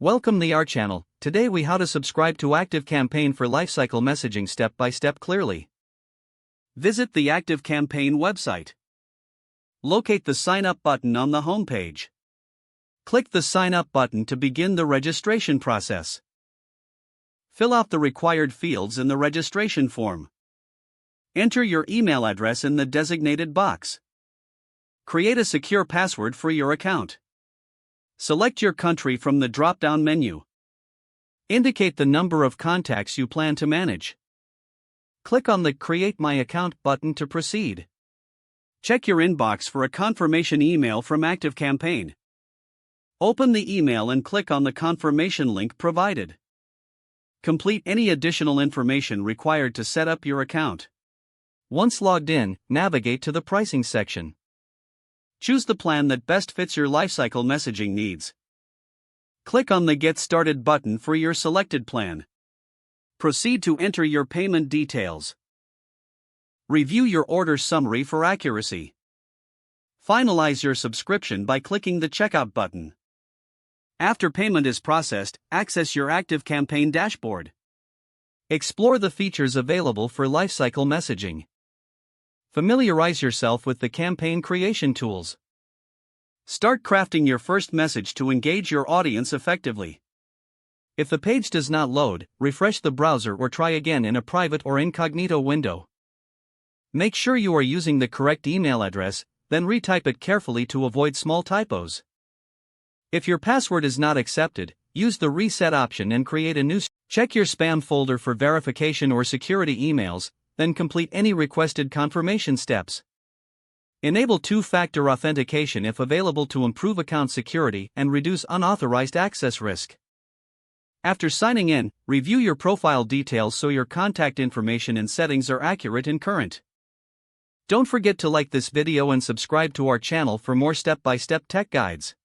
Welcome to our channel. Today we how to subscribe to ActiveCampaign for Lifecycle messaging step by step clearly. Visit the ActiveCampaign website. Locate the Sign Up button on the home page. Click the Sign Up button to begin the registration process. Fill out the required fields in the registration form. Enter your email address in the designated box. Create a secure password for your account. Select your country from the drop-down menu. Indicate the number of contacts you plan to manage. Click on the Create My Account button to proceed. Check your inbox for a confirmation email from ActiveCampaign. Open the email and click on the confirmation link provided. Complete any additional information required to set up your account. Once logged in, navigate to the pricing section. Choose the plan that best fits your lifecycle messaging needs. Click on the Get Started button for your selected plan. Proceed to enter your payment details. Review your order summary for accuracy. Finalize your subscription by clicking the Checkout button. After payment is processed, access your ActiveCampaign dashboard. Explore the features available for lifecycle messaging. Familiarize yourself with the campaign creation tools. Start crafting your first message to engage your audience effectively. If the page does not load, refresh the browser or try again in a private or incognito window. Make sure you are using the correct email address, then retype it carefully to avoid small typos. If your password is not accepted, use the reset option and create a new. Check your spam folder for verification or security emails, then complete any requested confirmation steps. Enable two-factor authentication if available to improve account security and reduce unauthorized access risk. After signing in, review your profile details so your contact information and settings are accurate and current. Don't forget to like this video and subscribe to our channel for more step-by-step tech guides.